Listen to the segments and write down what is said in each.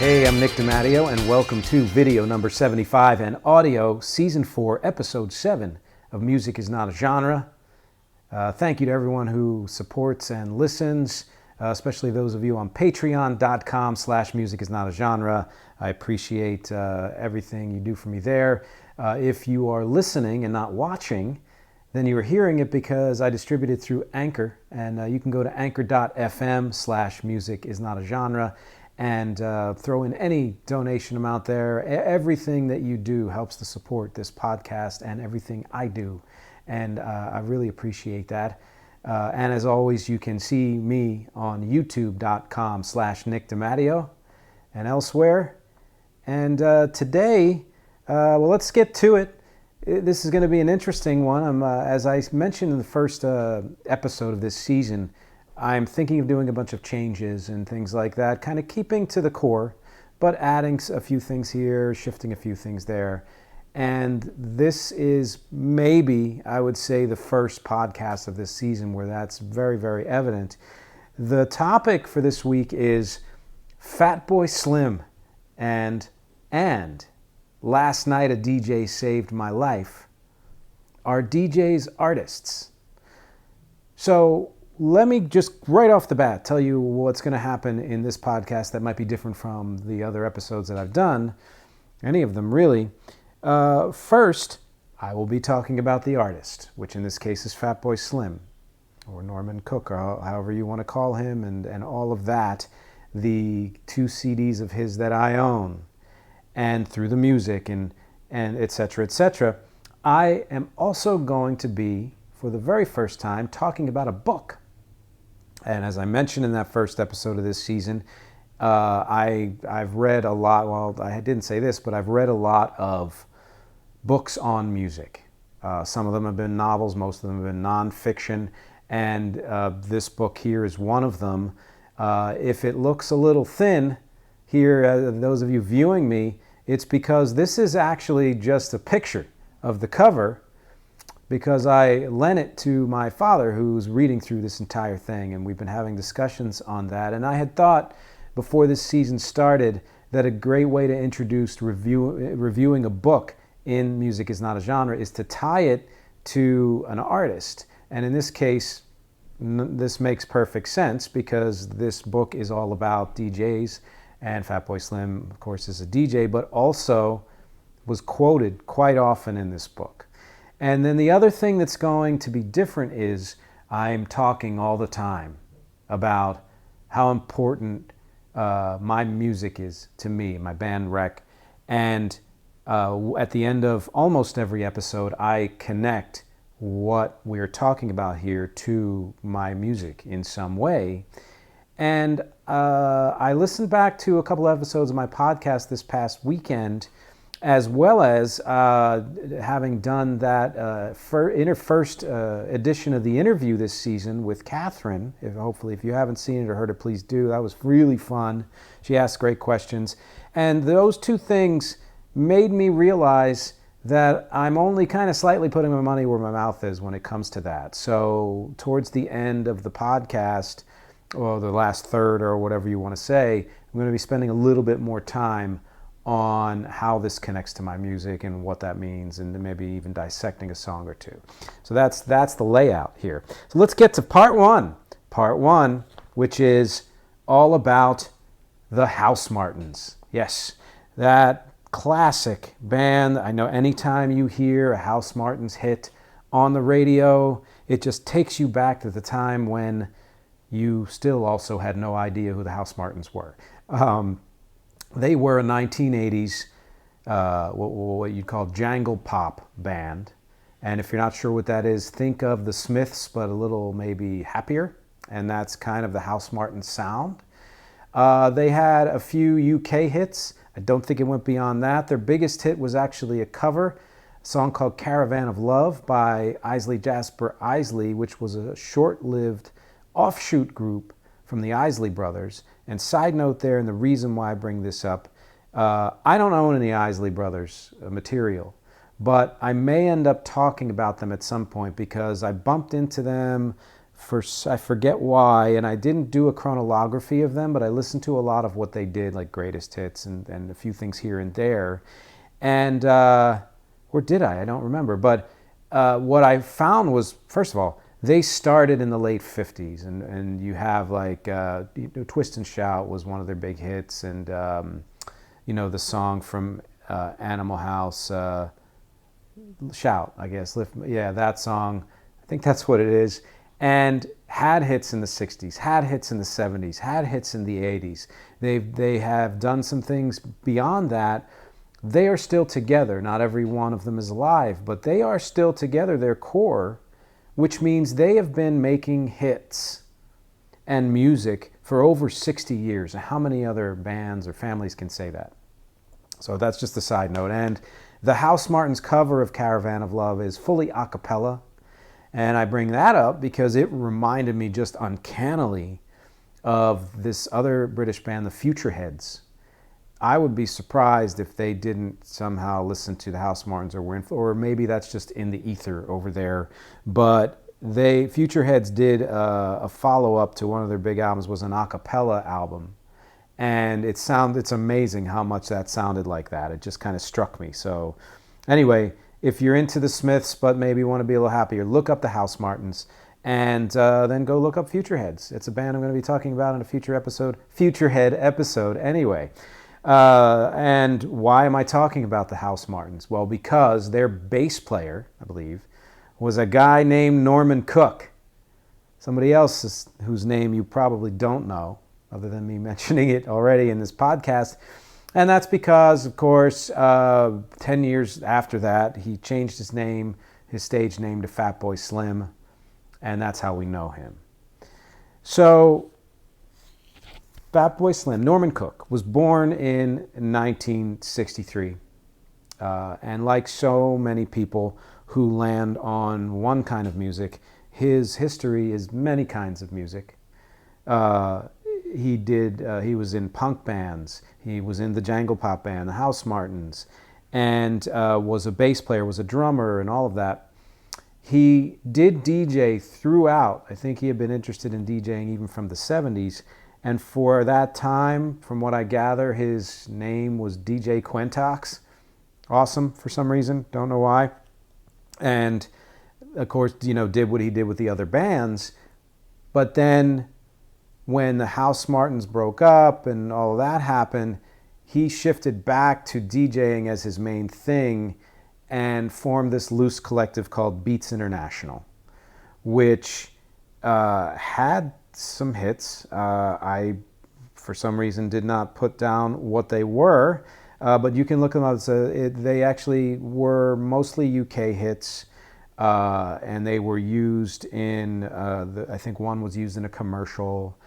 Hey, I'm Nick DiMatteo, and welcome to video number 75 and audio season 4, episode 7 of Music is Not a Genre. Thank you to everyone who supports and listens, especially those of you on patreon.com/musicisnotagenre. I appreciate everything you do for me there. If you are listening and not watching, then you are hearing it because I distribute it through Anchor, and you can go to anchor.fm/musicisnotagenre and throw in any donation amount there. Everything that you do helps to support this podcast and everything I do, and I really appreciate that. And as always, you can see me on youtube.com/Nick DiMatteo and elsewhere. And today, well, let's get to it. This is going to be an interesting one. As I mentioned in the first episode of this season, I'm thinking of doing a bunch of changes and things like that, kind of keeping to the core, but adding a few things here, shifting a few things there. And this is maybe, I would say, the first podcast of this season where that's very, very evident. The topic for this week is Fatboy Slim and Last Night a DJ Saved My Life. Are DJs artists? So let me just right off the bat tell you what's going to happen in this podcast that might be different from the other episodes that I've done, any of them really. First, I will be talking about the artist, which in this case is Fatboy Slim, or Norman Cook, or however you want to call him, and all of that, the 2 CDs of his that I own, and through the music, and et cetera, et cetera. I am also going to be, for the very first time, talking about a book. And as I mentioned in that first episode of this season, I've read a lot, well, I didn't say this, but I've read a lot of books on music. Some of them have been novels, most of them have been nonfiction, and this book here is one of them. If it looks a little thin here, those of you viewing me, it's because this is actually just a picture of the cover, because I lent it to my father, who's reading through this entire thing, and we've been having discussions on that. And I had thought before this season started that a great way to introduce reviewing a book in Music is Not a Genre is to tie it to an artist. And in this case, this makes perfect sense because this book is all about DJs, and Fatboy Slim, of course, is a DJ, but also was quoted quite often in this book. And then the other thing that's going to be different is I'm talking all the time about how important my music is to me, my band Rec. And at the end of almost every episode, I connect what we're talking about here to my music in some way. And I listened back to a couple episodes of my podcast this past weekend, as well as having done that first edition of the interview this season with Catherine. Hopefully, if you haven't seen it or heard it, please do. That was really fun. She asked great questions. And those two things made me realize that I'm only kind of slightly putting my money where my mouth is when it comes to that. So towards the end of the podcast, or the last third or whatever you want to say, I'm going to be spending a little bit more time on how this connects to my music and what that means, and maybe even dissecting a song or two. So that's the layout here. So let's get to part one, which is all about the Housemartins. Yes, that classic band. I know anytime you hear a Housemartins hit on the radio, it just takes you back to the time when you still also had no idea who the Housemartins were. They were a 1980s, what you'd call jangle pop band. And if you're not sure what that is, think of the Smiths, but a little maybe happier. And that's kind of the Housemartins sound. They had a few UK hits. I don't think it went beyond that. Their biggest hit was actually a cover, a song called Caravan of Love by Isley, Jasper, Isley, which was a short-lived offshoot group from the Isley brothers. And side note there, and the reason why I bring this up, I don't own any Isley brothers material, but I may end up talking about them at some point because I bumped into them I forget why, and I didn't do a chronology of them, but I listened to a lot of what they did, like greatest hits and a few things here and there. And, or did I? I don't remember. But what I found was, first of all, they started in the late 50s, and you have like Twist and Shout was one of their big hits, and the song from Animal House, Shout, I guess. That song. I think that's what it is. And had hits in the 60s, had hits in the 70s, had hits in the 80s. They have done some things beyond that. They are still together. Not every one of them is alive, but they are still together, their core, which means they have been making hits and music for over 60 years. How many other bands or families can say that? So that's just a side note. And the Housemartins cover of Caravan of Love is fully a cappella. And I bring that up because it reminded me just uncannily of this other British band, the Futureheads. I would be surprised if they didn't somehow listen to the Housemartins or maybe that's just in the ether over there. But Futureheads did a follow-up to one of their big albums, was an a cappella album. And it's amazing how much that sounded like that. It just kind of struck me. So anyway, if you're into the Smiths but maybe want to be a little happier, look up the Housemartins and then go look up Futureheads. It's a band I'm going to be talking about in a future episode, Futurehead episode anyway. And why am I talking about the Housemartins? Well, because their bass player, I believe, was a guy named Norman Cook. Somebody else whose name you probably don't know, other than me mentioning it already in this podcast. And that's because, of course, 10 years after that, he changed his name, his stage name, to Fatboy Slim, and that's how we know him. So, Fatboy Slim, Norman Cook, was born in 1963. And like so many people who land on one kind of music, his history is many kinds of music. He was in punk bands. He was in the jangle pop band, the Housemartins, and was a bass player, was a drummer, and all of that. He did DJ throughout. I think he had been interested in DJing even from the 70s. And for that time, from what I gather, his name was DJ Quentox. Awesome for some reason, don't know why. And of course, did what he did with the other bands. But then when the Housemartins broke up and all of that happened, he shifted back to DJing as his main thing and formed this loose collective called Beats International, which had some hits. I, for some reason, did not put down what they were, but you can look them up. They actually were mostly UK hits, and they were used in, I think one was used in a commercial.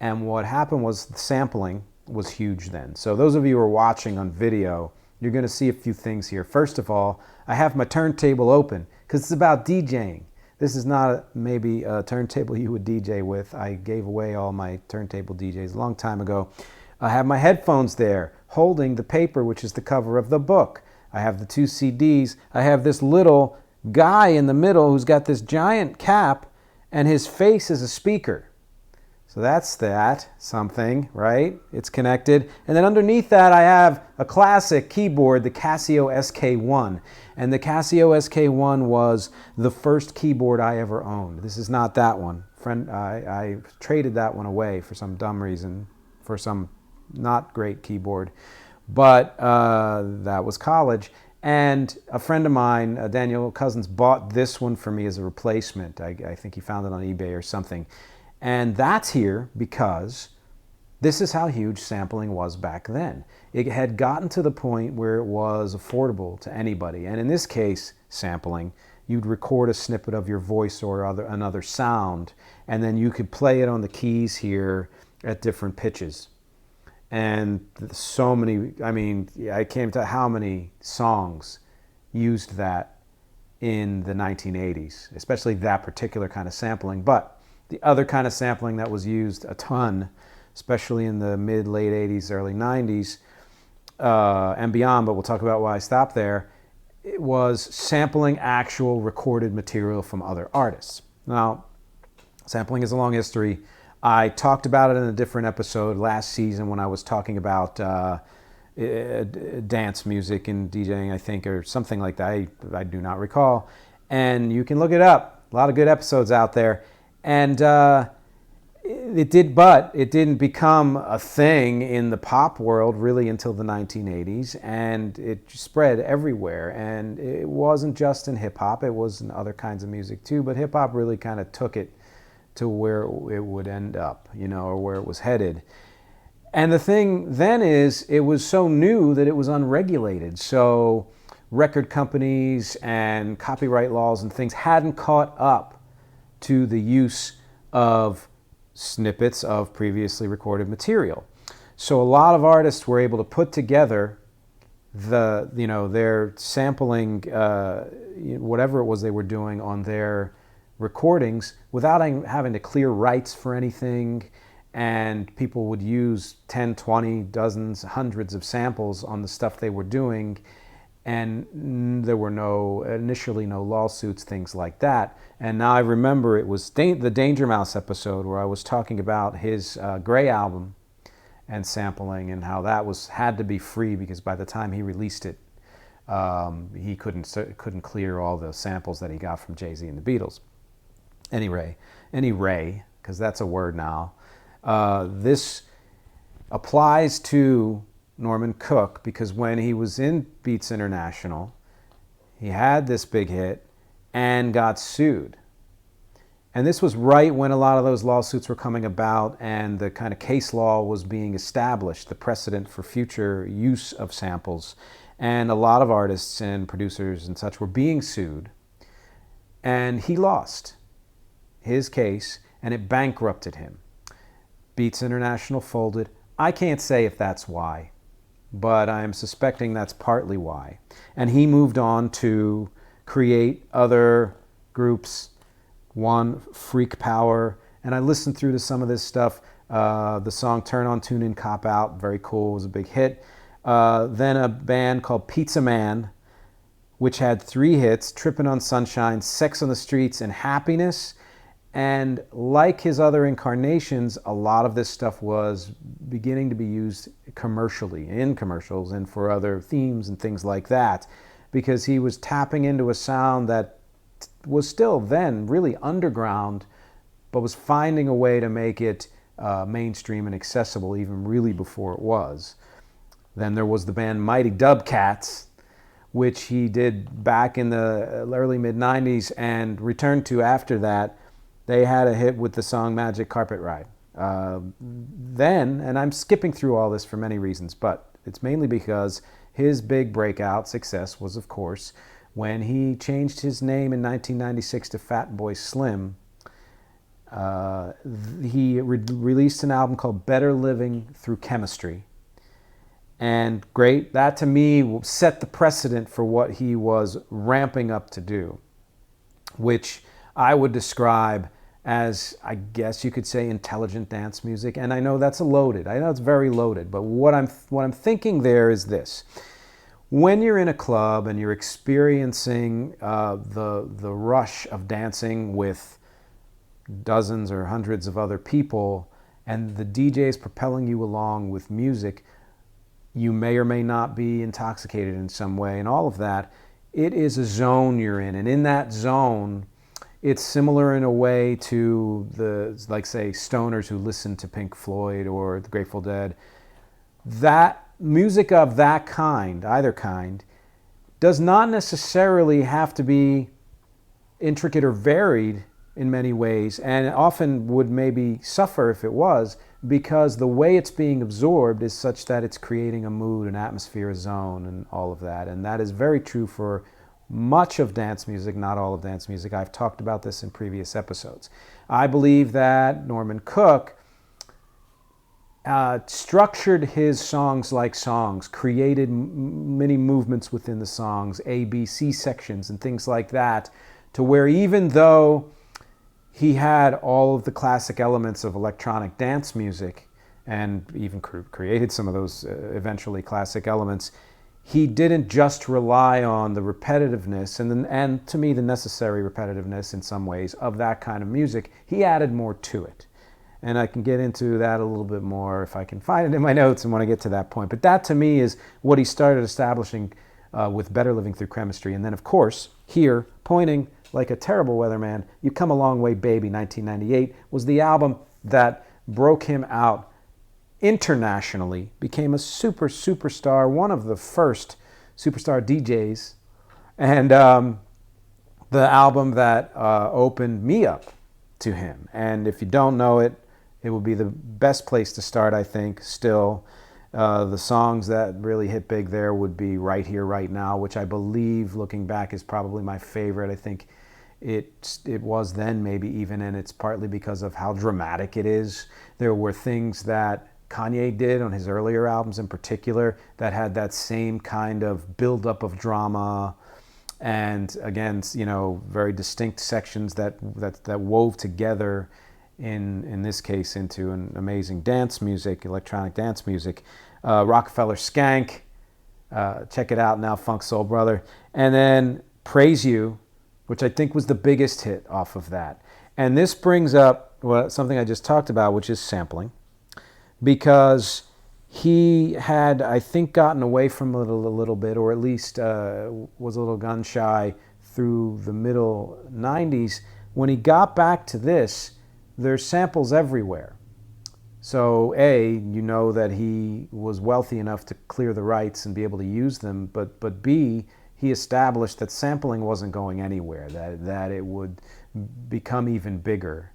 And what happened was the sampling was huge then. So those of you who are watching on video, you're going to see a few things here. First of all, I have my turntable open because it's about DJing. This is not maybe a turntable you would DJ with. I gave away all my turntable DJs a long time ago. I have my headphones there holding the paper, which is the cover of the book. I have the 2 CDs. I have this little guy in the middle who's got this giant cap and his face is a speaker. So that's something, right? It's connected. And then underneath that, I have a classic keyboard, the Casio SK1. And the Casio SK1 was the first keyboard I ever owned. This is not that one. I traded that one away for some dumb reason, for some not great keyboard. But that was college. And a friend of mine, Daniel Cousins, bought this one for me as a replacement. I think he found it on eBay or something. And that's here because this is how huge sampling was back then. It had gotten to the point where it was affordable to anybody. And in this case, sampling, you'd record a snippet of your voice or another sound, and then you could play it on the keys here at different pitches. And so many, I came to how many songs used that in the 1980s, especially that particular kind of sampling. But the other kind of sampling that was used a ton, especially in the mid-late 80s, early 90s, and beyond, but we'll talk about why I stopped there, it was sampling actual recorded material from other artists. Now, Sampling is a long history. I talked about it in a different episode last season when I was talking about dance music and DJing, I think, or something like that. I do not recall. And you can look it up. A lot of good episodes out there. And it didn't become a thing in the pop world really until the 1980s, and it spread everywhere. And it wasn't just in hip-hop, it was in other kinds of music too, but hip-hop really kind of took it to where it would end up, or where it was headed. And the thing then is, it was so new that it was unregulated. So record companies and copyright laws and things hadn't caught up to the use of snippets of previously recorded material. So a lot of artists were able to put together their sampling, whatever it was they were doing on their recordings without having to clear rights for anything, and people would use 10, 20, dozens, hundreds of samples on the stuff they were doing, and there were initially no lawsuits, things like that. And now I remember it was the Danger Mouse episode where I was talking about his Grey album and sampling, and how that had to be free because by the time he released it, he couldn't clear all the samples that he got from Jay-Z and the Beatles. Anyway, because that's a word now. This applies to Norman Cook because when he was in Beats International, he had this big hit and got sued. And this was right when a lot of those lawsuits were coming about and the kind of case law was being established, the precedent for future use of samples. And a lot of artists and producers and such were being sued. And he lost his case, and it bankrupted him. Beats International folded. I can't say if that's why, but I'm suspecting that's partly why. And he moved on to create other groups, one, Freak Power, and I listened through to some of this stuff. The song Turn On, Tune In, Cop Out, very cool, was a big hit. Then a band called Pizza Man, which had 3 hits, Trippin' on Sunshine, Sex on the Streets, and Happiness. And like his other incarnations, a lot of this stuff was beginning to be used commercially, in commercials and for other themes and things like that, because he was tapping into a sound that was still then really underground, but was finding a way to make it mainstream and accessible even really before it was. Then there was the band Mighty Dubcats, which he did back in the early mid-90s and returned to after that. They had a hit with the song Magic Carpet Ride. Then, and I'm skipping through all this for many reasons, but it's mainly because his big breakout success was, of course, when he changed his name in 1996 to Fatboy Slim. He released an album called Better Living Through Chemistry. And great, that to me set the precedent for what he was ramping up to do, which I would describe as, I guess you could say, intelligent dance music. And I know that's loaded. I know it's very loaded. But what I'm thinking there is this. When you're in a club and you're experiencing the rush of dancing with dozens or hundreds of other people, and the DJ is propelling you along with music, you may or may not be intoxicated in some way, and all of that, it is a zone you're in. And in that zone, it's similar in a way to like say, stoners who listen to Pink Floyd or the Grateful Dead. That music of that kind, either kind, does not necessarily have to be intricate or varied in many ways, and often would maybe suffer if it was, because the way it's being absorbed is such that it's creating a mood, an atmosphere, a zone, and all of that. And that is very true for much of dance music, not all of dance music. I've talked about this in previous episodes. I believe that Norman Cook structured his songs like songs, created many movements within the songs, A, B, C sections and things like that, to where even though he had all of the classic elements of electronic dance music and even created some of those eventually classic elements, he didn't just rely on the repetitiveness and to me the necessary repetitiveness in some ways of that kind of music. He added more to it. And I can get into that a little bit more if I can find it in my notes and when I get to that point. But that to me is what he started establishing with Better Living Through Chemistry. And then of course, here, pointing like a terrible weatherman, You Come a Long Way Baby, 1998, was the album that broke him out internationally, became a superstar, one of the first superstar DJs, and the album that opened me up to him. And if you don't know it, it will be the best place to start, I think, still. The songs that really hit big there would be Right Here, Right Now, which I believe, looking back, is probably my favorite. I think it was then, maybe even, and it's partly because of how dramatic it is. There were things that Kanye did on his earlier albums in particular that had that same kind of buildup of drama and, again, you know, very distinct sections that wove together in this case into an amazing dance music, electronic dance music. Rockefeller Skank, check it out now, Funk Soul Brother. And then Praise You, which I think was the biggest hit off of that. And this brings up something I just talked about, which is sampling. Because he had, I think, gotten away from it a little bit, or at least was a little gun shy through the middle 90s. When he got back to this, there's samples everywhere. So A, you know that he was wealthy enough to clear the rights and be able to use them, but B, he established that sampling wasn't going anywhere, that it would become even bigger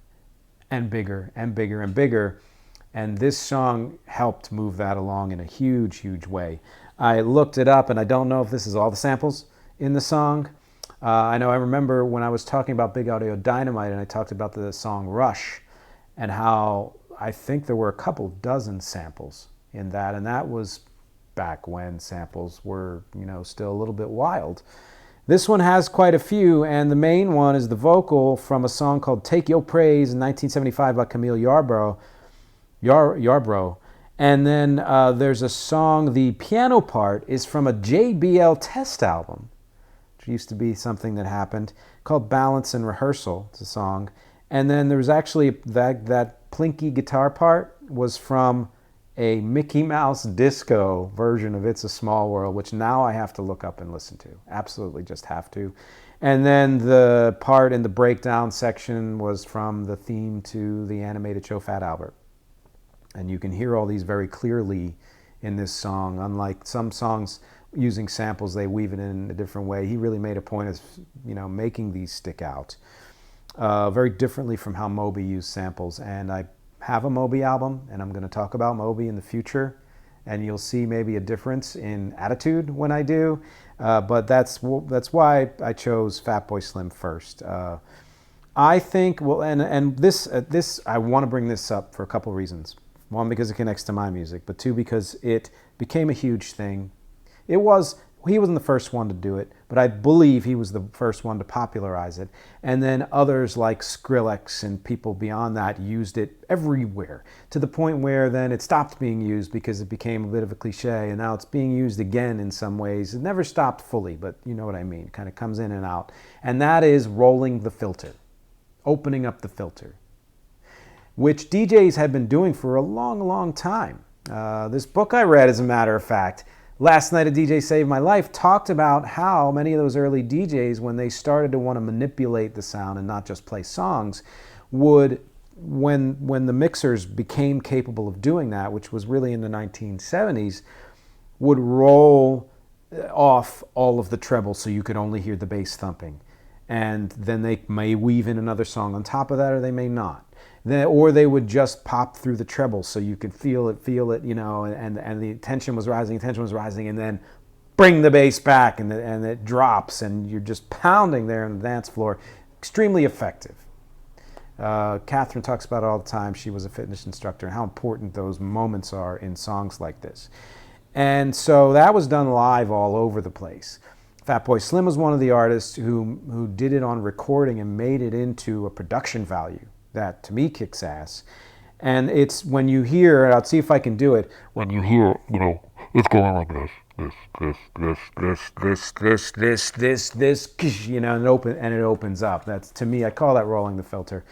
and bigger and bigger and bigger. And this song helped move that along in a huge, huge way. I looked it up, and I don't know if this is all the samples in the song. I remember when I was talking about Big Audio Dynamite, and I talked about the song Rush, and how I think there were a couple dozen samples in that, and that was back when samples were, you know, still a little bit wild. This one has quite a few, and the main one is the vocal from a song called Take Your Praise in 1975 by Camille Yarbrough. And then there's a song, the piano part is from a JBL Test album, which used to be something that happened, called Balance and Rehearsal. It's a song. And then there was actually that plinky guitar part was from a Mickey Mouse disco version of It's a Small World, which now I have to look up and listen to. Absolutely just have to. And then the part in the breakdown section was from the theme to the animated show Fat Albert. And you can hear all these very clearly in this song. Unlike some songs using samples, they weave it in a different way. He really made a point of, you know, making these stick out very differently from how Moby used samples. And I have a Moby album, and I'm going to talk about Moby in the future. And you'll see maybe a difference in attitude when I do. But that's why I chose Fatboy Slim first. I think, and this I want to bring this up for a couple reasons. One, because it connects to my music, but two, because it became a huge thing. He wasn't the first one to do it, but I believe he was the first one to popularize it. And then others like Skrillex and people beyond that used it everywhere, to the point where then it stopped being used because it became a bit of a cliche, and now it's being used again in some ways. It never stopped fully, but you know what I mean. It kind of comes in and out. And that is rolling the filter, opening up the filter, which DJs had been doing for a long, long time. This book I read, as a matter of fact, Last Night a DJ Saved My Life, talked about how many of those early DJs, when they started to want to manipulate the sound and not just play songs, would, when the mixers became capable of doing that, which was really in the 1970s, would roll off all of the treble so you could only hear the bass thumping. And then they may weave in another song on top of that, or they may not. Or they would just pop through the treble so you could feel it, you know, and the tension was rising, and then bring the bass back, and it drops, and you're just pounding there on the dance floor. Extremely effective. Catherine talks about it all the time. She was a fitness instructor, and how important those moments are in songs like this. And so that was done live all over the place. Fatboy Slim was one of the artists who did it on recording and made it into a production value that, to me, kicks ass. And it's when you hear, and I'll see if I can do it, when you hear, you know, it's going like this. this, and it opens up. That's, to me, I call that rolling the filter.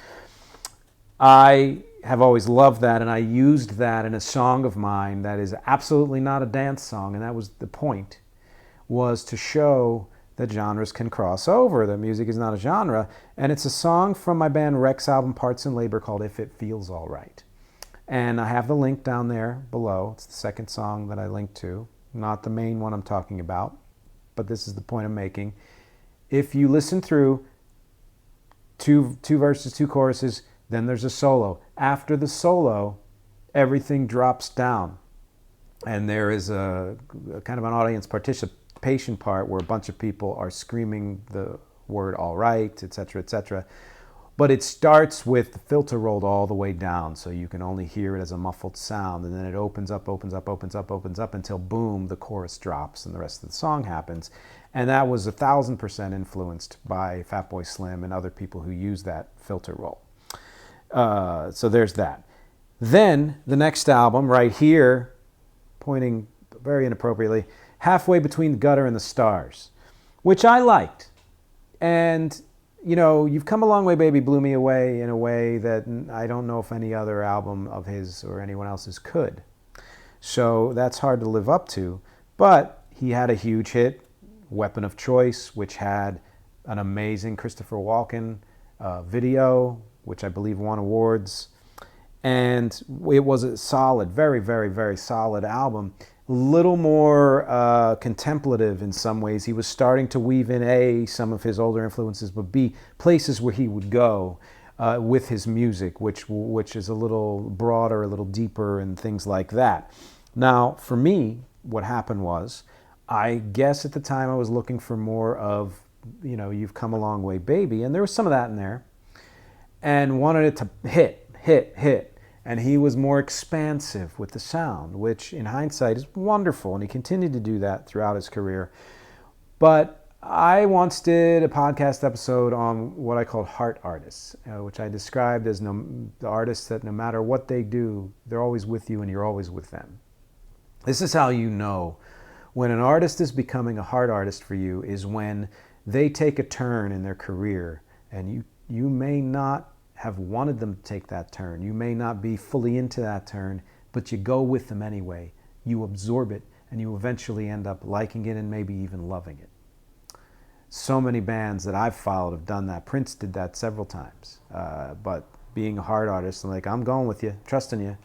I have always loved that, and I used that in a song of mine that is absolutely not a dance song, and that was the point, was to show that genres can cross over, that music is not a genre, and it's a song from my band Rex album Parts and Labor called If It Feels Alright. And I have the link down there below. It's the second song that I linked to, not the main one I'm talking about, but this is the point I'm making. If you listen through two verses, two choruses, then there's a solo. After the solo, everything drops down. And there is a kind of an audience participation part where a bunch of people are screaming the word all right, etc., etc. But it starts with the filter rolled all the way down, so you can only hear it as a muffled sound, and then it opens up until boom, the chorus drops and the rest of the song happens. And that was 1,000% influenced by Fatboy Slim and other people who use that filter roll. So there's that. Then the next album right here, pointing very inappropriately, Halfway Between the Gutter and the Stars, which I liked. And, You've Come a Long Way, Baby blew me away in a way that I don't know if any other album of his or anyone else's could. So that's hard to live up to. But he had a huge hit, Weapon of Choice, which had an amazing Christopher Walken video, which I believe won awards. And it was a solid, very, very, very solid album. A little more contemplative in some ways. He was starting to weave in A, some of his older influences, but B, places where he would go with his music, which is a little broader, a little deeper, and things like that. Now, for me, what happened was, I guess at the time I was looking for more of, You've Come a Long Way, Baby, and there was some of that in there, and wanted it to hit. And he was more expansive with the sound, which in hindsight is wonderful, and he continued to do that throughout his career. But I once did a podcast episode on what I called heart artists, which I described as the artists that no matter what they do, they're always with you and you're always with them. This is how you know when an artist is becoming a heart artist for you, is when they take a turn in their career, and you may not have wanted them to take that turn. You may not be fully into that turn, but you go with them anyway. You absorb it, and you eventually end up liking it and maybe even loving it. So many bands that I've followed have done that. Prince did that several times. But being a hard artist, I'm like, I'm going with you, trusting you.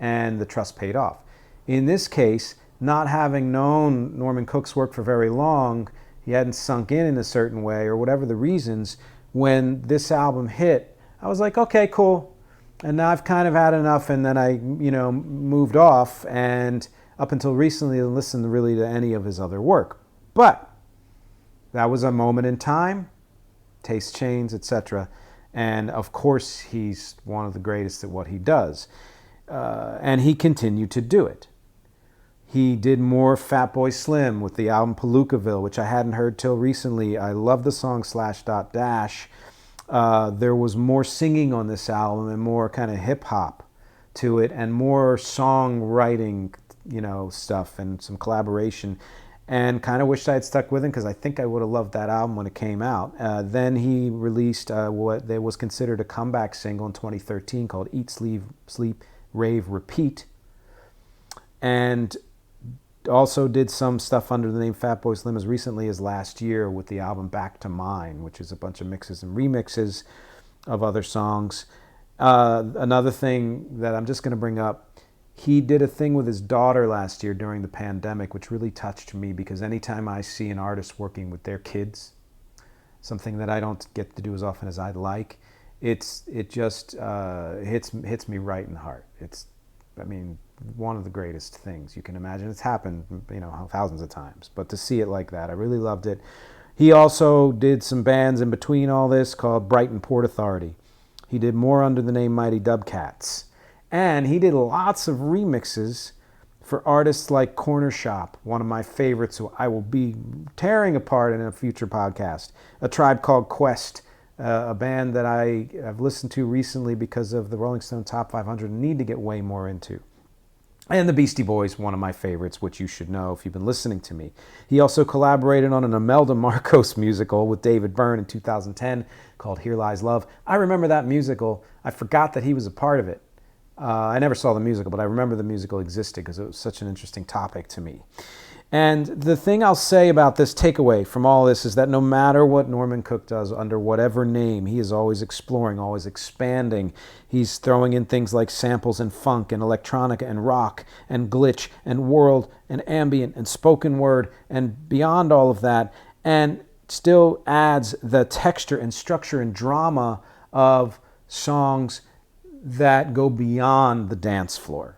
And the trust paid off. In this case, not having known Norman Cook's work for very long, he hadn't sunk in a certain way, or whatever the reasons, when this album hit, I was like, okay, cool. And now I've kind of had enough, and then I, moved off, and up until recently, I listened really to any of his other work. But that was a moment in time, taste change, etc. And of course, he's one of the greatest at what he does. And he continued to do it. He did more Fatboy Slim with the album Palookaville, which I hadn't heard till recently. I love the song /dash. There was more singing on this album and more kind of hip hop to it, and more songwriting, stuff, and some collaboration. And kind of wished I had stuck with him, because I think I would have loved that album when it came out. Then he released what was considered a comeback single in 2013 called Eat, Sleep, Rave, Repeat. And also did some stuff under the name Fatboy Slim as recently as last year with the album Back to Mine, which is a bunch of mixes and remixes of other songs. Another thing that I'm just going to bring up, he did a thing with his daughter last year during the pandemic, which really touched me, because anytime I see an artist working with their kids, something that I don't get to do as often as I'd like, it just hits me right in the heart. One of the greatest things you can imagine. It's happened, thousands of times, but to see it like that, I really loved it. He also did some bands in between all this called Brighton Port Authority. He did more under the name Mighty Dubcats. And he did lots of remixes for artists like Corner Shop, one of my favorites, who I will be tearing apart in a future podcast. A Tribe Called Quest, a band that I've listened to recently because of the Rolling Stone Top 500 and need to get way more into. And the Beastie Boys, one of my favorites, which you should know if you've been listening to me. He also collaborated on an Imelda Marcos musical with David Byrne in 2010 called Here Lies Love. I remember that musical. I forgot that he was a part of it. I never saw the musical, but I remember the musical existed because it was such an interesting topic to me. And the thing I'll say about this takeaway from all this is that no matter what Norman Cook does, under whatever name, he is always exploring, always expanding. He's throwing in things like samples and funk and electronica and rock and glitch and world and ambient and spoken word and beyond all of that, and still adds the texture and structure and drama of songs that go beyond the dance floor.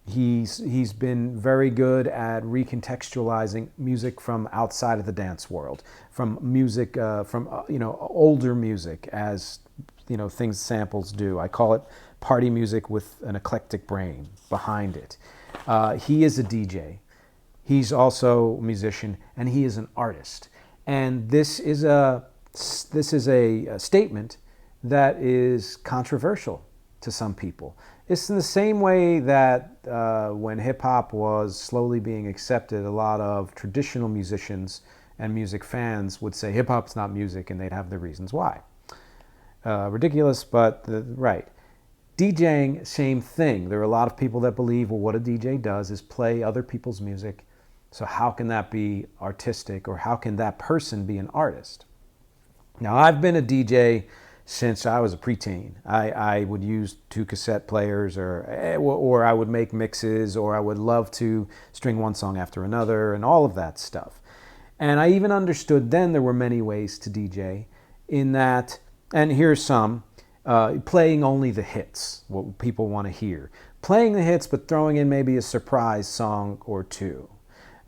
He's been very good at recontextualizing music from outside of the dance world, from music, from older music, as things samples do. I call it party music with an eclectic brain behind it. He is a DJ. He's also a musician, and he is an artist. And this is a statement that is controversial to some people. It's in the same way that when hip-hop was slowly being accepted, a lot of traditional musicians and music fans would say hip-hop's not music, and they'd have their reasons why. Ridiculous, but right. DJing, same thing. There are a lot of people that believe, well, what a DJ does is play other people's music, so how can that be artistic, or how can that person be an artist? Now, I've been a DJ since I was a preteen. I would use 2 cassette players, or I would make mixes, or I would love to string one song after another, and all of that stuff. And I even understood then there were many ways to DJ, in that, and here's some, playing only the hits, what people want to hear. Playing the hits, but throwing in maybe a surprise song or two.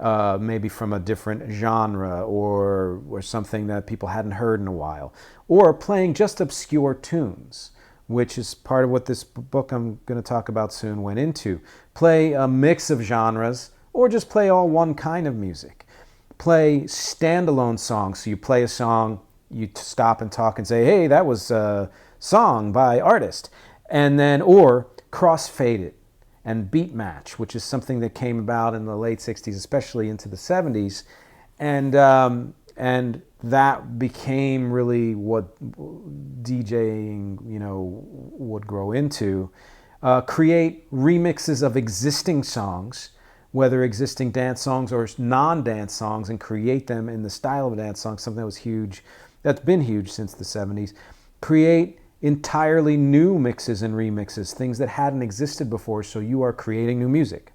Maybe from a different genre, or something that people hadn't heard in a while, or playing just obscure tunes, which is part of what this book I'm going to talk about soon went into. Play a mix of genres, or just play all one kind of music. Play standalone songs, so you play a song, you stop and talk and say, hey, that was a song by artist, and then, or crossfade it and beat match, which is something that came about in the late 60s, especially into the 70s. And that became really what DJing, would grow into. Create remixes of existing songs, whether existing dance songs or non-dance songs, and create them in the style of a dance song, something that was huge, that's been huge since the 70s. Create entirely new mixes and remixes, things that hadn't existed before, so you are creating new music,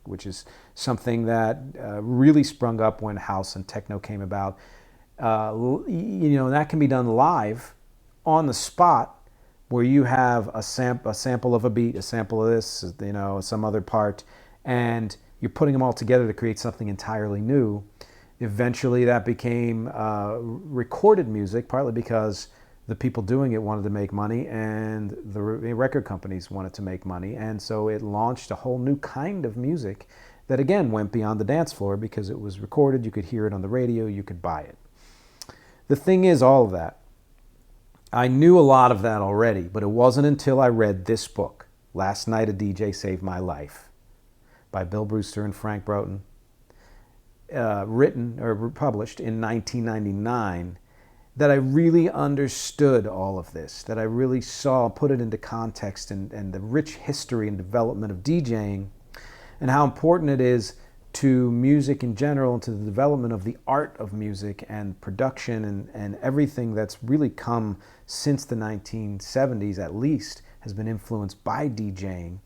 which is something that really sprung up when house and techno came about. That can be done live, on the spot, where you have a sample of a beat, a sample of this, some other part, and you're putting them all together to create something entirely new. Eventually that became recorded music, partly because the people doing it wanted to make money, and the record companies wanted to make money, and so it launched a whole new kind of music that again went beyond the dance floor because it was recorded, you could hear it on the radio, you could buy it. The thing is, all of that, I knew a lot of that already, but it wasn't until I read this book, Last Night a DJ Saved My Life, by Bill Brewster and Frank Broughton, written or published in 1999, that I really understood all of this, that I really put it into context, and the rich history and development of DJing, and how important it is to music in general, and to the development of the art of music and production, and everything that's really come since the 1970s at least has been influenced by DJing.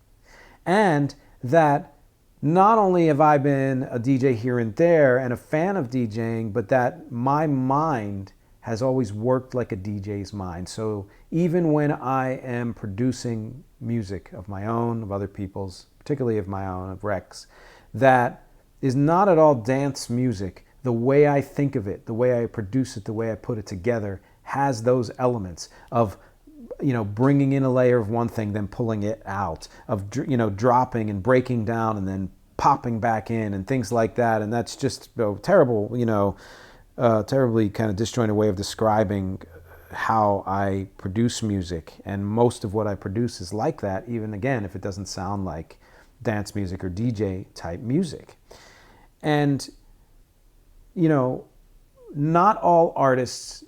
And that not only have I been a DJ here and there and a fan of DJing, but that my mind has always worked like a DJ's mind. So even when I am producing music of my own, of other people's, particularly of my own, of Rex, that is not at all dance music, the way I think of it, the way I produce it, the way I put it together, has those elements of, bringing in a layer of one thing, then pulling it out, of, dropping and breaking down and then popping back in and things like that. And that's just terrible, terribly kind of disjointed way of describing how I produce music. And most of what I produce is like that, even again, if it doesn't sound like dance music or DJ type music. And, you know, not all artists,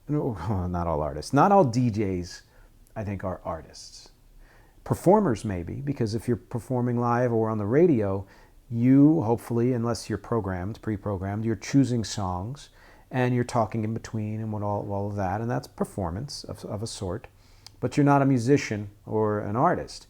no, not all artists, not all DJs, I think, are artists. Performers maybe, because if you're performing live or on the radio, you hopefully, unless you're programmed, pre-programmed, you're choosing songs and you're talking in between and all of that, and that's performance of a sort. But you're not a musician or an artist.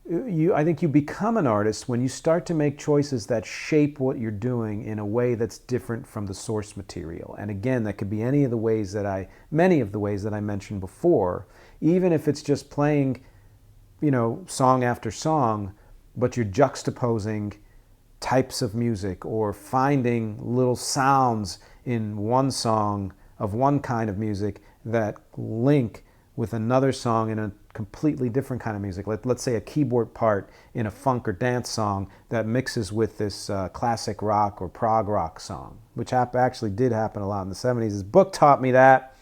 I think you become an artist when you start to make choices that shape what you're doing in a way that's different from the source material. And again, that could be many of the ways that I mentioned before, even if it's just playing, you know, song after song, but you're juxtaposing types of music or finding little sounds in one song of one kind of music that link with another song in a completely different kind of music. Let's say a keyboard part in a funk or dance song that mixes with this classic rock or prog rock song, which actually did happen a lot in the 70s. This book taught me that.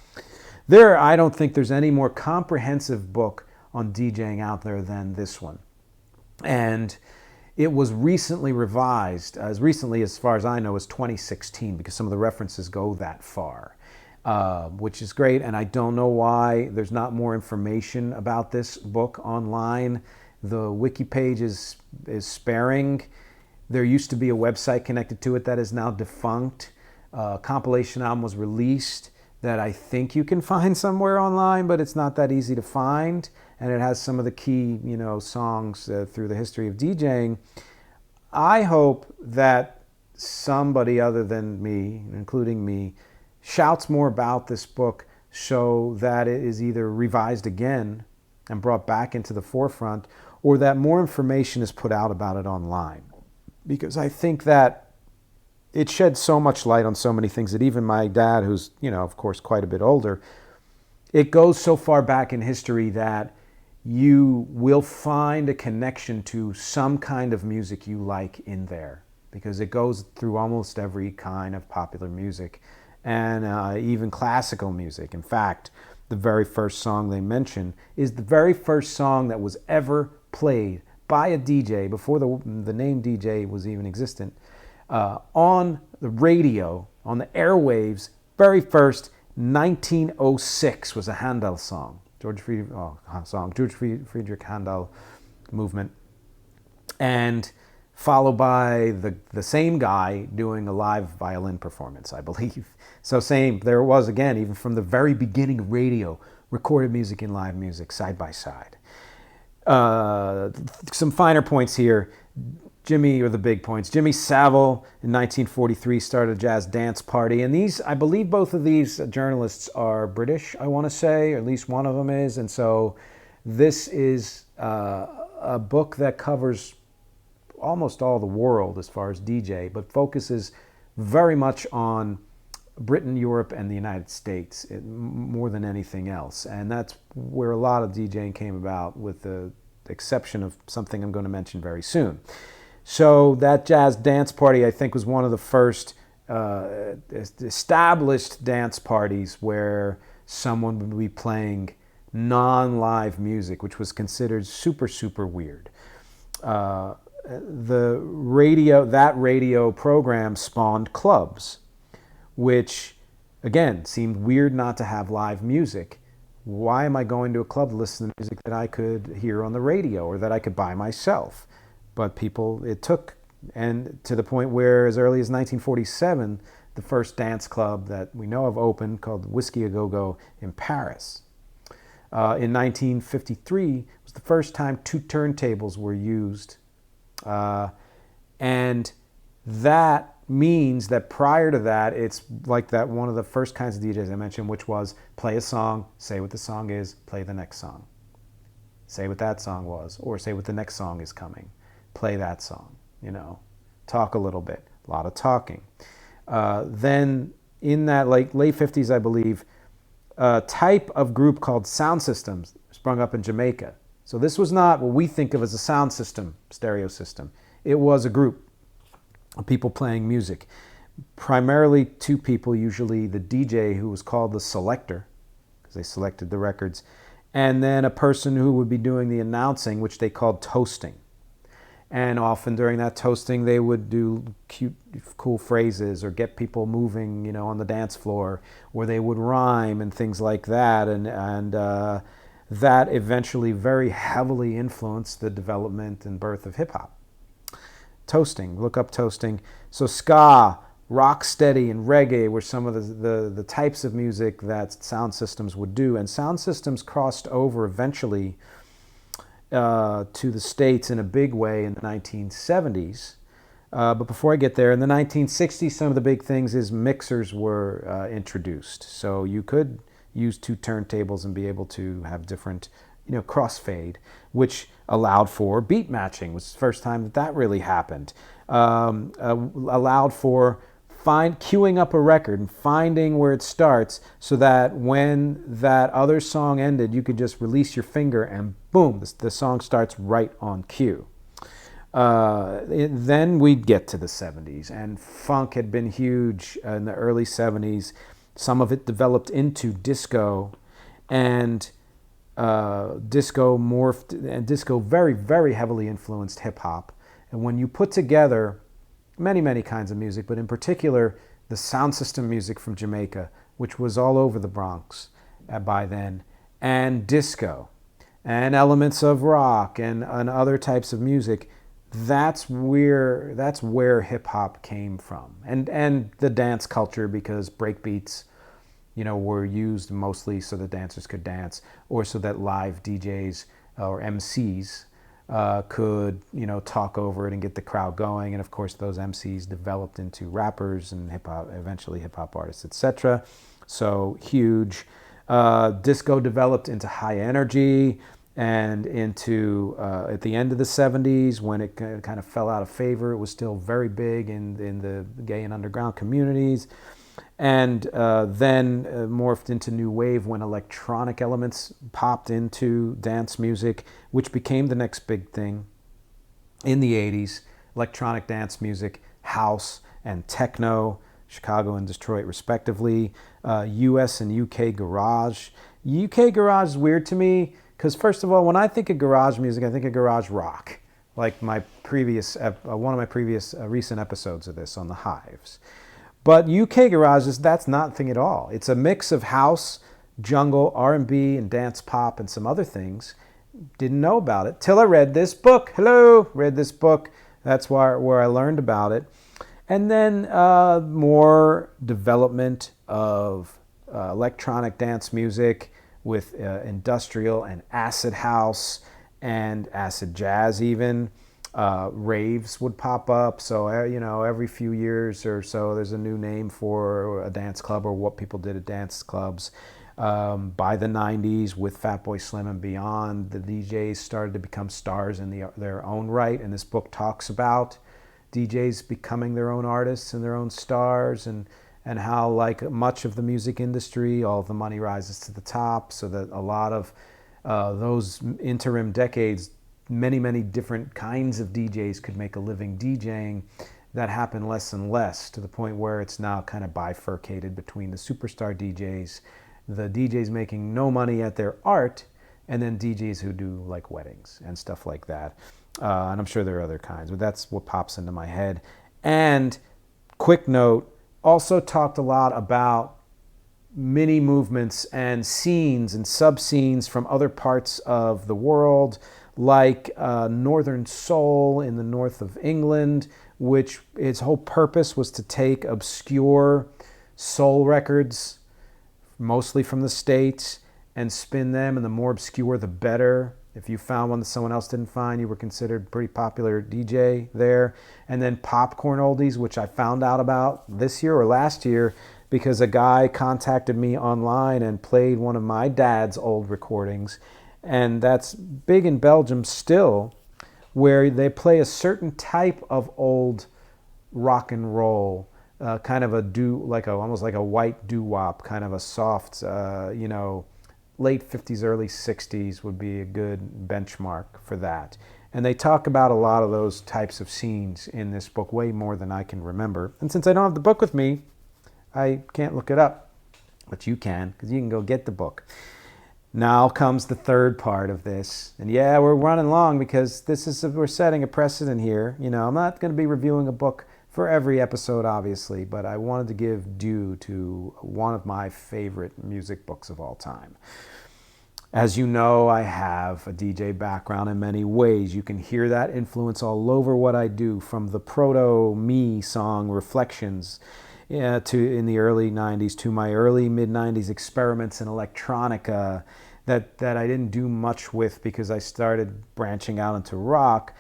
I don't think there's any more comprehensive book on DJing out there than this one. And it was recently revised, as recently as far as I know as 2016, because some of the references go that far. Which is great, and I don't know why there's not more information about this book online. The wiki page is sparing. There used to be a website connected to it that is now defunct. A compilation album was released that I think you can find somewhere online, but it's not that easy to find, and it has some of the key, you know, songs through the history of DJing. I hope that somebody other than me, including me, shouts more about this book so that it is either revised again and brought back into the forefront, or that more information is put out about it online. Because I think that it sheds so much light on so many things that even my dad, who's, you know, of course, quite a bit older, it goes so far back in history that you will find a connection to some kind of music you like in there, because it goes through almost every kind of popular music. And even classical music. In fact, the very first song they mention is the very first song that was ever played by a DJ before the name DJ was even existent, on the radio, on the airwaves. Very first, 1906, was a Handel song, George Friedrich Handel movement, and followed by the same guy doing a live violin performance, I believe. So there it was again, even from the very beginning of radio, recorded music and live music side by side. Some finer points here. The big points. Jimmy Savile in 1943 started a jazz dance party. And these, I believe both of these journalists are British, I want to say, or at least one of them is. And so this is a book that covers almost all the world as far as DJ, but focuses very much on Britain, Europe, and the United States more than anything else. And that's where a lot of DJing came about, with the exception of something I'm going to mention very soon. So that jazz dance party, I think, was one of the first established dance parties where someone would be playing non-live music, which was considered super, super weird. That radio program spawned clubs, which, again, seemed weird not to have live music. Why am I going to a club to listen to music that I could hear on the radio or that I could buy myself? But it took, and to the point where as early as 1947, the first dance club that we know of opened, called Whiskey A Go-Go in Paris. In 1953 was the first time 2 turntables were used. And that means that prior to that, it's like that one of the first kinds of DJs I mentioned, which was play a song, say what the song is, play the next song. Say what that song was, or say what the next song is coming. Play that song, talk a little bit, a lot of talking. Then in that late 50s, I believe, a type of group called sound systems sprung up in Jamaica. So this was not what we think of as a sound system, stereo system. It was a group of people playing music. Primarily 2 people, usually the DJ, who was called the selector, because they selected the records, and then a person who would be doing the announcing, which they called toasting. And often during that toasting, they would do cute, cool phrases or get people moving, on the dance floor, or they would rhyme and things like that. And that eventually very heavily influenced the development and birth of hip hop. Toasting, look up toasting. So ska, rocksteady, and reggae were some of the types of music that sound systems would do. And sound systems crossed over eventually to the States in a big way in the 1970s. But before I get there, in the 1960s, some of the big things is mixers were introduced. So you could use two turntables and be able to have different, crossfade, which allowed for beat matching. It was the first time that really happened. Allowed for queuing up a record and finding where it starts, so that when that other song ended, you could just release your finger and boom, the song starts right on cue. Then we'd get to the 70s, and funk had been huge in the early 70s. Some of it developed into disco, and disco morphed, and disco very, very heavily influenced hip hop. And when you put together many, many kinds of music, but in particular the sound system music from Jamaica, which was all over the Bronx by then, and disco, and elements of rock and other types of music, that's where hip hop came from, and the dance culture, because breakbeats, were used mostly so that dancers could dance, or so that live DJs or MCs could, talk over it and get the crowd going. And of course, those MCs developed into rappers and eventually hip hop artists, etc. So huge. Disco developed into high energy, and into at the end of the 70s, when it kind of fell out of favor, it was still very big in the gay and underground communities. And then morphed into new wave when electronic elements popped into dance music, which became the next big thing in the 80s. Electronic dance music, house and techno, Chicago and Detroit respectively. US and UK garage. UK garage is weird to me because, first of all, when I think of garage music, I think of garage rock, like one of my previous recent episodes of this on the Hives. But UK garage, that's not a thing at all. It's a mix of house, jungle, R&B, and dance pop, and some other things. Didn't know about it till I read this book. Read this book. That's where I learned about it. And then more development of electronic dance music with industrial and acid house and acid jazz even. Raves would pop up, so every few years or so there's a new name for a dance club or what people did at dance clubs. By the 90s, with Fatboy Slim and beyond, the DJs started to become stars in their own right, and this book talks about DJs becoming their own artists and their own stars, and how, like much of the music industry, all of the money rises to the top, so that a lot of those interim decades, many, many different kinds of DJs could make a living DJing. That happened less and less, to the point where it's now kind of bifurcated between the superstar DJs, the DJs making no money at their art, and then DJs who do like weddings and stuff like that. And I'm sure there are other kinds, but that's what pops into my head. And quick note, also talked a lot about mini movements and scenes and sub-scenes from other parts of the world, like Northern Soul in the north of England, which its whole purpose was to take obscure soul records, mostly from the States, and spin them, and the more obscure, the better. If you found one that someone else didn't find, you were considered a pretty popular DJ there. And then popcorn oldies, which I found out about this year or last year, because a guy contacted me online and played one of my dad's old recordings. And that's big in Belgium still, where they play a certain type of old rock and roll, kind of almost like a white doo-wop, kind of a soft, late 50s, early 60s would be a good benchmark for that. And they talk about a lot of those types of scenes in this book, way more than I can remember. And since I don't have the book with me, I can't look it up, but you can, because you can go get the book. Now comes the third part of this. And yeah, we're running long because we're setting a precedent here. You know, I'm not going to be reviewing a book for every episode, obviously, but I wanted to give due to one of my favorite music books of all time. As you know, I have a DJ background in many ways. You can hear that influence all over what I do, from the proto-me song Reflections to in the early 90s to my early mid-90s experiments in electronica that I didn't do much with because I started branching out into rock.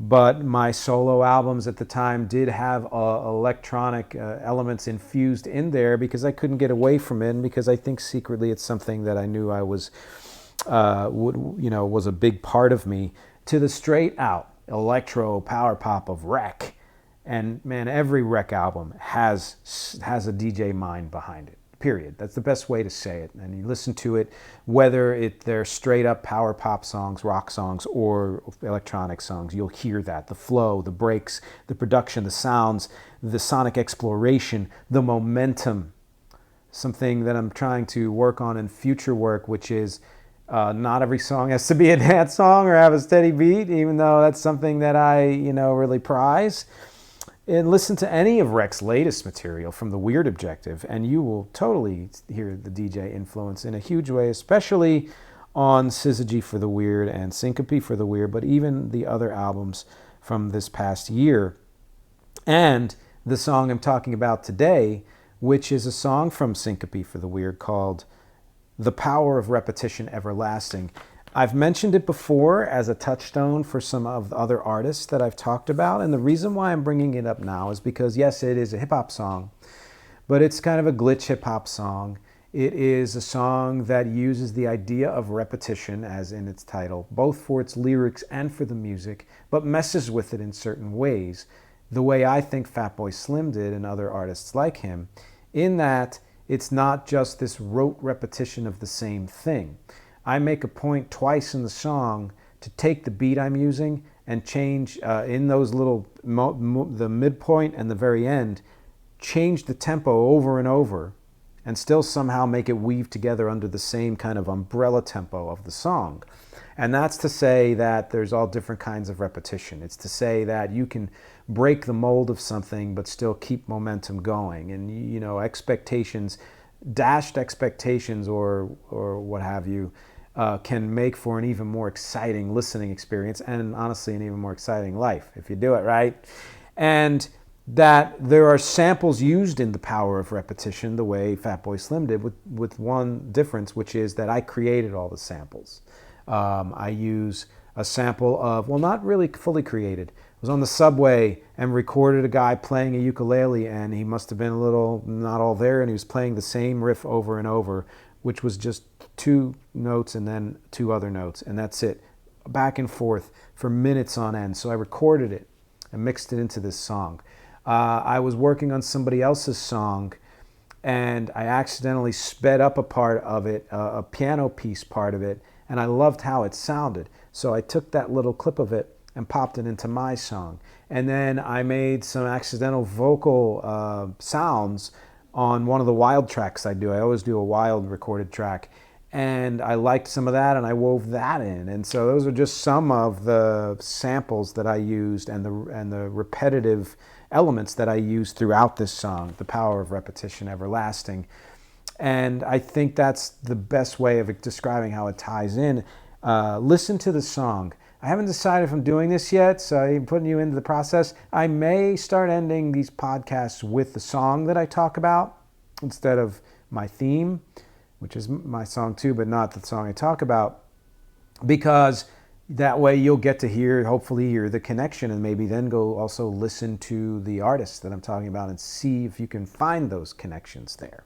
But my solo albums at the time did have electronic elements infused in there because I couldn't get away from it, and because I think secretly it's something that I knew I was was a big part of me, to the straight out electro power pop of Wreck. And man, every Wreck album has a DJ mind behind it. Period. That's the best way to say it. And you listen to it, whether they're straight up power pop songs, rock songs, or electronic songs, you'll hear that. The flow, the breaks, the production, the sounds, the sonic exploration, the momentum. Something that I'm trying to work on in future work, which is not every song has to be a dance song or have a steady beat, even though that's something that I, really prize. And listen to any of Wreck's latest material from The Weird Objective, and you will totally hear the DJ influence in a huge way, especially on Syzygy for the Weird and Syncopy for the Weird, but even the other albums from this past year. And the song I'm talking about today, which is a song from Syncopy for the Weird called The Power of Repetition Everlasting. I've mentioned it before as a touchstone for some of the other artists that I've talked about, and the reason why I'm bringing it up now is because, yes, it is a hip-hop song, but it's kind of a glitch hip-hop song. It is a song that uses the idea of repetition, as in its title, both for its lyrics and for the music, but messes with it in certain ways, the way I think Fatboy Slim did and other artists like him, in that it's not just this rote repetition of the same thing. I make a point twice in the song to take the beat I'm using and change in those little, the midpoint and the very end, change the tempo over and over and still somehow make it weave together under the same kind of umbrella tempo of the song. And that's to say that there's all different kinds of repetition. It's to say that you can break the mold of something but still keep momentum going. And, expectations, dashed expectations or what have you, can make for an even more exciting listening experience and honestly an even more exciting life if you do it right. And that there are samples used in The Power of Repetition the way Fatboy Slim did, with one difference, which is that I created all the samples. I use a sample of, well, not really fully created. I was on the subway and recorded a guy playing a ukulele, and he must have been a little not all there, and he was playing the same riff over and over, which was just 2 notes and then 2 other notes, and that's it, back and forth for minutes on end. So I recorded it and mixed it into this song. I was working on somebody else's song, and I accidentally sped up a part of it, a piano piece part of it, and I loved how it sounded. So I took that little clip of it and popped it into my song. And then I made some accidental vocal sounds on one of the wild tracks I do. I always do a wild recorded track. And I liked some of that, and I wove that in. And so those are just some of the samples that I used and the repetitive elements that I used throughout this song, The Power of Repetition Everlasting. And I think that's the best way of describing how it ties in. Listen to the song. I haven't decided if I'm doing this yet, so I'm putting you into the process. I may start ending these podcasts with the song that I talk about instead of my theme, which is my song too, but not the song I talk about, because that way you'll get to hopefully hear the connection, and maybe then go also listen to the artists that I'm talking about and see if you can find those connections there.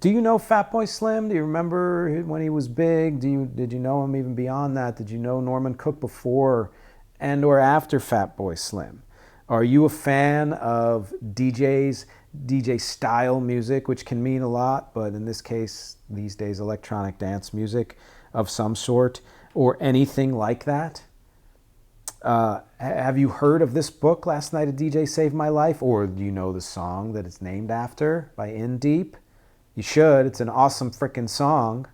Do you know Fatboy Slim? Do you remember when he was big? Did you know him even beyond that? Did you know Norman Cook before and or after Fatboy Slim? Are you a fan of DJ style music, which can mean a lot, but in this case, these days, electronic dance music of some sort, or anything like that? Have you heard of this book, Last Night a DJ Saved My Life? Or do you know the song that it's named after by In Deep? You should. It's an awesome frickin' song.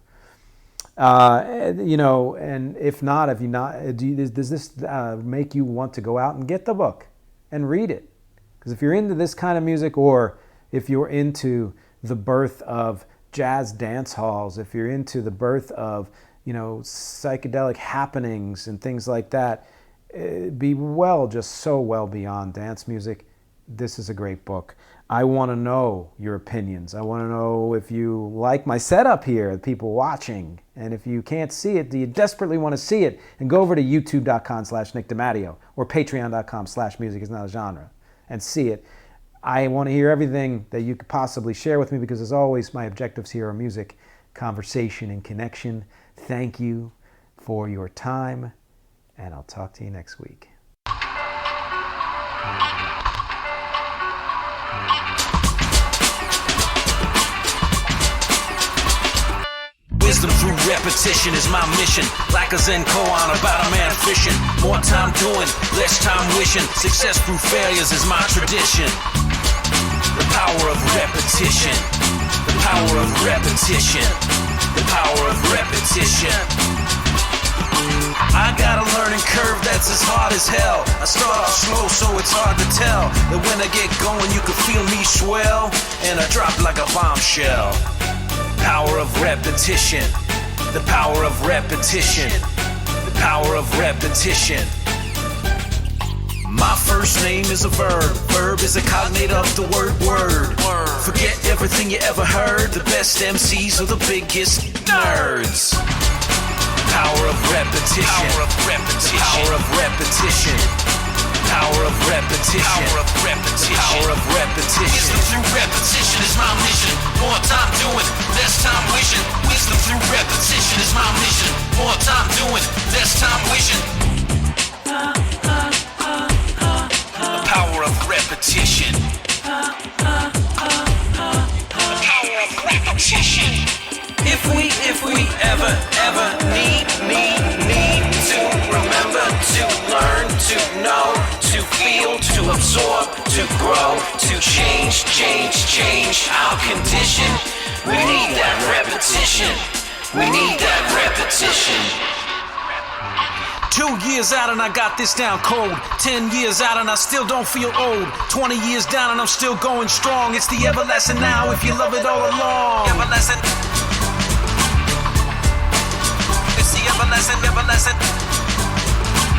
And if not, does this make you want to go out and get the book and read it? Because if you're into this kind of music, or if you're into the birth of jazz dance halls, if you're into the birth of, psychedelic happenings and things like that, just so well beyond dance music, this is a great book. I want to know your opinions. I want to know if you like my setup here, the people watching. And if you can't see it, do you desperately want to see it? And go over to youtube.com/Nick DiMatteo or patreon.com/musicisnotagenre and see it. I want to hear everything that you could possibly share with me, because as always, my objectives here are music, conversation, and connection. Thank you for your time, and I'll talk to you next week. Wisdom through repetition is my mission. Like a Zen koan about a man fishing. More time doing, less time wishing. Success through failures is my tradition. The power of repetition. The power of repetition. The power of repetition. I got a learning curve that's as hard as hell. I start off slow, so it's hard to tell that when I get going, you can feel me swell, and I drop like a bombshell. Power of repetition. The power of repetition. The power of repetition. My first name is a verb. Verb is a cognate of the word word. Forget everything you ever heard. The best MCs are the biggest nerds. Power of repetition. Power of repetition. Power of repetition. Power of repetition. Power of repetition. Power of repetition. Wisdom through repetition is my mission. More time doing, less time wishing. Wisdom through repetition is my mission. More time doing, less time wishing. The power of repetition. The power of repetition. If we ever need to remember, to learn, to know, to feel, to absorb, to grow, to change our condition, we need that repetition. We need that repetition. 2 years out and I got this down cold. 10 years out and I still don't feel old. 20 years down and I'm still going strong. It's the everlasting now if you love it all along. Everlasting. It's the everlasting.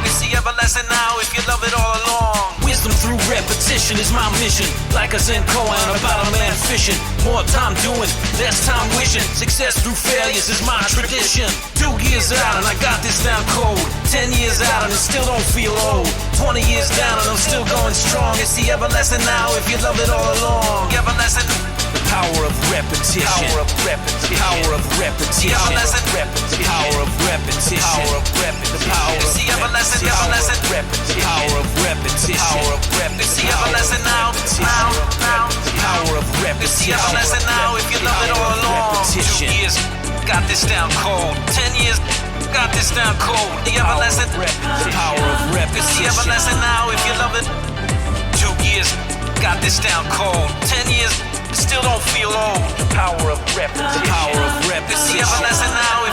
It's the everlasting now if you love it all along. Wisdom through repetition is my mission. Like a Zen koan about a man fishing. More time doing, less time wishing. Success through failures is my tradition. 2 years out and I got this down cold. 10 years out and it still don't feel old. 20 years down and I'm still going strong. It's the everlasting now if you love it all along. Everlasting. The power of repetition. Power of repetition. Power of repetition. Everlasting. Power of repetition. Power of repetition. The power of repetition. Power of repetition. Power of repetition. It's the everlasting now. Power of repetition. It's the everlasting now if you love it all along. 2 years, got this down cold. 10 years, got this down cold. The everlasting. The power of repetition. It's the everlasting now if you love it. 2 years, got this down cold. 10 years, still don't feel old. The power of repetition. The power of repetition. It's the everlasting now.